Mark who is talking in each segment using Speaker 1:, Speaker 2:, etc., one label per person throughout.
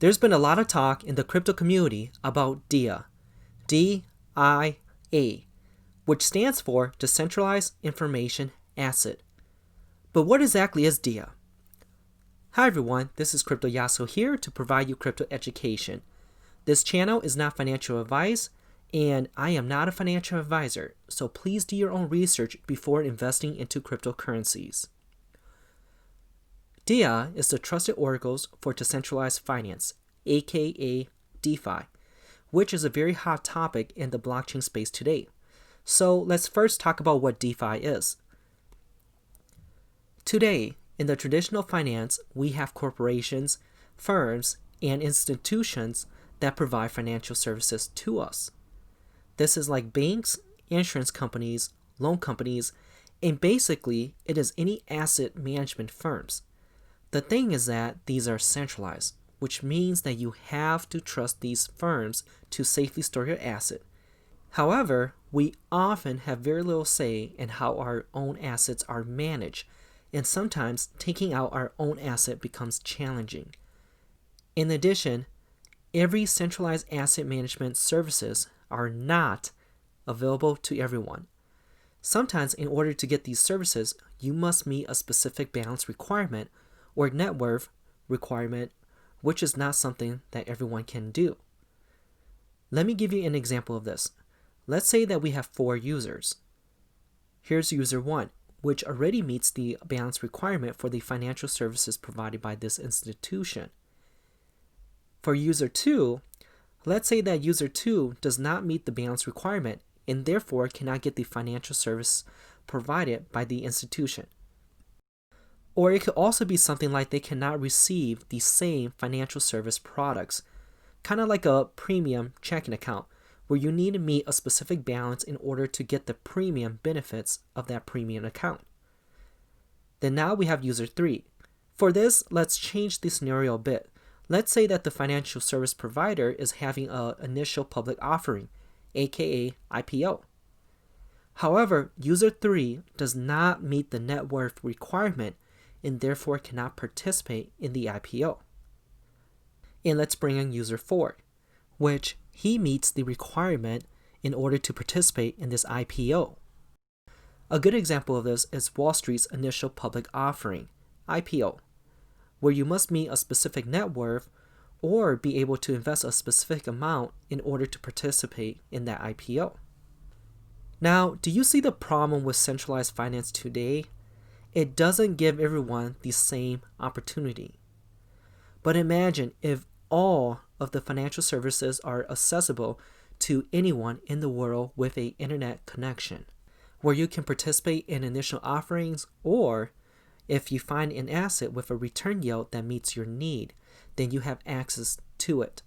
Speaker 1: There's been a lot of talk in the crypto community about DIA, D-I-A, which stands for Decentralized Information Asset. But what exactly is DIA? Hi everyone, this is CryptoYaso here to provide you crypto education. This channel is not financial advice, and I am not a financial advisor, so please do your own research before investing into cryptocurrencies. DIA is the trusted oracles for decentralized finance, aka DeFi, which is a very hot topic in the blockchain space today. So let's first talk about what DeFi is. Today, in the traditional finance, we have corporations, firms, and institutions that provide financial services to us. This is like banks, insurance companies, loan companies, and basically it is any asset management firms. The thing is that these are centralized, which means that you have to trust these firms to safely store your asset. However, we often have very little say in how our own assets are managed, and sometimes taking out our own asset becomes challenging. In addition, every centralized asset management services are not available to everyone. Sometimes in order to get these services, you must meet a specific balance requirement or net worth requirement, which is not something that everyone can do. Let me give you an example of this. Let's say that we have 4 users. Here's user 1, which already meets the balance requirement for the financial services provided by this institution. For user 2, let's say that user 2 does not meet the balance requirement and therefore cannot get the financial service provided by the institution. Or it could also be something like they cannot receive the same financial service products, kind of like a premium checking account, where you need to meet a specific balance in order to get the premium benefits of that premium account. Then now we have user 3. For this, let's change the scenario a bit. Let's say that the financial service provider is having an initial public offering, aka IPO. However, user 3 does not meet the net worth requirement and therefore cannot participate in the IPO. And let's bring in user 4, which he meets the requirement in order to participate in this IPO. A good example of this is Wall Street's initial public offering, IPO, where you must meet a specific net worth or be able to invest a specific amount in order to participate in that IPO. Now, do you see the problem with centralized finance today? It doesn't give everyone the same opportunity. But imagine if all of the financial services are accessible to anyone in the world with an internet connection, where you can participate in initial offerings, or if you find an asset with a return yield that meets your need, then you have access to it.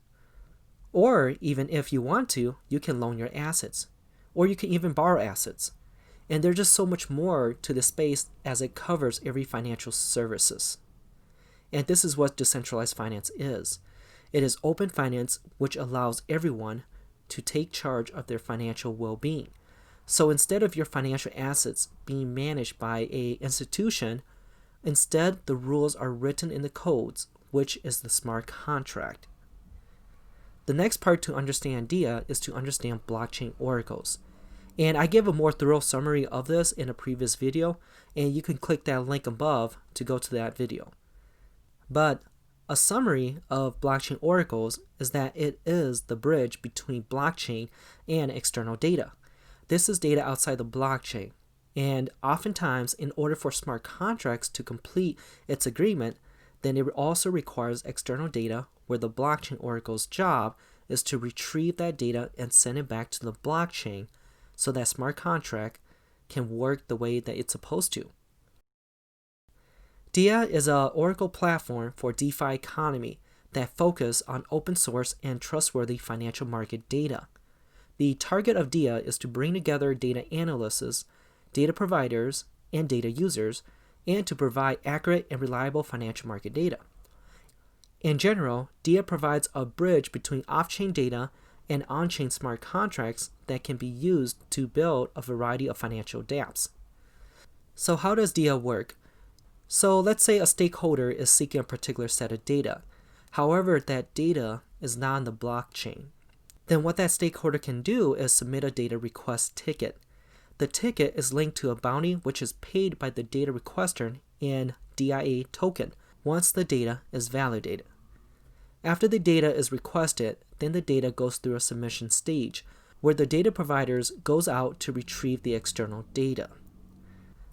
Speaker 1: Or even if you want to, you can loan your assets, or you can even borrow assets. And there's just so much more to the space as it covers every financial services. And this is what decentralized finance is. It is open finance which allows everyone to take charge of their financial well-being. So instead of your financial assets being managed by an institution, instead the rules are written in the codes, which is the smart contract. The next part to understand DIA is to understand blockchain oracles. And I give a more thorough summary of this in a previous video, and you can click that link above to go to that video. But a summary of blockchain oracles is that it is the bridge between blockchain and external data. This is data outside the blockchain, and oftentimes in order for smart contracts to complete its agreement, then it also requires external data where the blockchain oracle's job is to retrieve that data and send it back to the blockchain so that smart contract can work the way that it's supposed to. DIA is an oracle platform for DeFi economy that focus on open source and trustworthy financial market data. The target of DIA is to bring together data analysts, data providers, and data users, and to provide accurate and reliable financial market data. In general, DIA provides a bridge between off-chain data and on-chain smart contracts that can be used to build a variety of financial dApps. So how does DIA work? So let's say a stakeholder is seeking a particular set of data. However, that data is not on the blockchain. Then what that stakeholder can do is submit a data request ticket. The ticket is linked to a bounty which is paid by the data requester in DIA token once the data is validated. After the data is requested, then the data goes through a submission stage where the data providers goes out to retrieve the external data.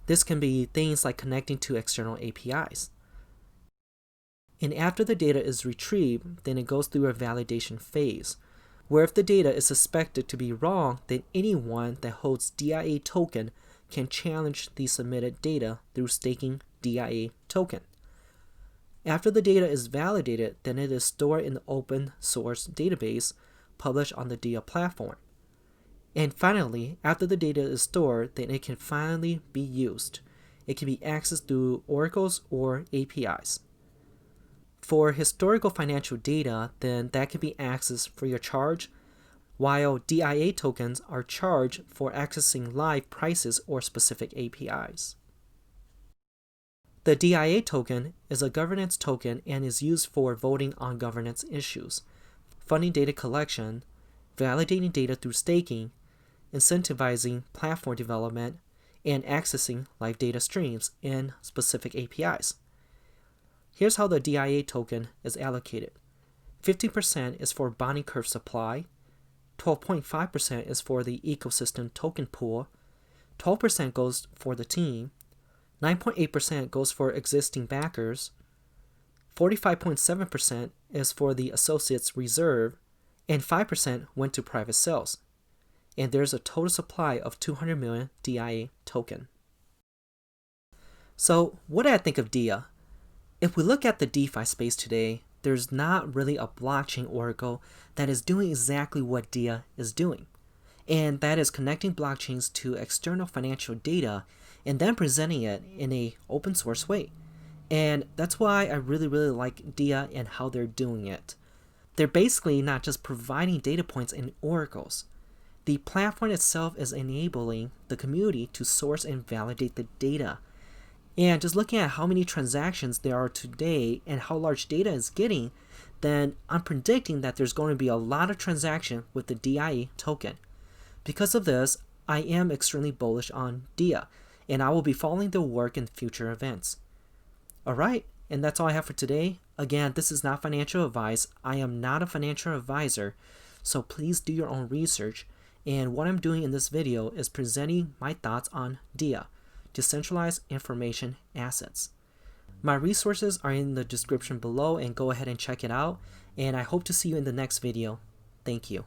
Speaker 1: This can be things like connecting to external APIs. And after the data is retrieved, then it goes through a validation phase, where if the data is suspected to be wrong, then anyone that holds DIA token can challenge the submitted data through staking DIA token. After the data is validated, then it is stored in the open source database published on the DIA platform. And finally, after the data is stored, then it can finally be used. It can be accessed through oracles or APIs. For historical financial data, then that can be accessed free of charge, while DIA tokens are charged for accessing live prices or specific APIs. The DIA token is a governance token and is used for voting on governance issues, funding data collection, validating data through staking, incentivizing platform development, and accessing live data streams in specific APIs. Here's how the DIA token is allocated. 50% is for bounty curve supply, 12.5% is for the ecosystem token pool, 12% goes for the team, 9.8% goes for existing backers, 45.7% is for the associates reserve, and 5% went to private sales. And there's a total supply of 200 million DIA token. So what do I think of DIA? If we look at the DeFi space today, there's not really a blockchain oracle that is doing exactly what DIA is doing. And that is connecting blockchains to external financial data and then presenting it in an open source way. And that's why I really like DIA and how they're doing it. They're basically not just providing data points and oracles. The platform itself is enabling the community to source and validate the data. And just looking at how many transactions there are today and how large data is getting, then I'm predicting that there's going to be a lot of transaction with the DIA token. Because of this, I am extremely bullish on DIA, and I will be following their work in future events. Alright, and that's all I have for today. Again, this is not financial advice. I am not a financial advisor, so please do your own research. And what I'm doing in this video is presenting my thoughts on DIA, Decentralized Information Assets. My resources are in the description below, and go ahead and check it out. And I hope to see you in the next video. Thank you.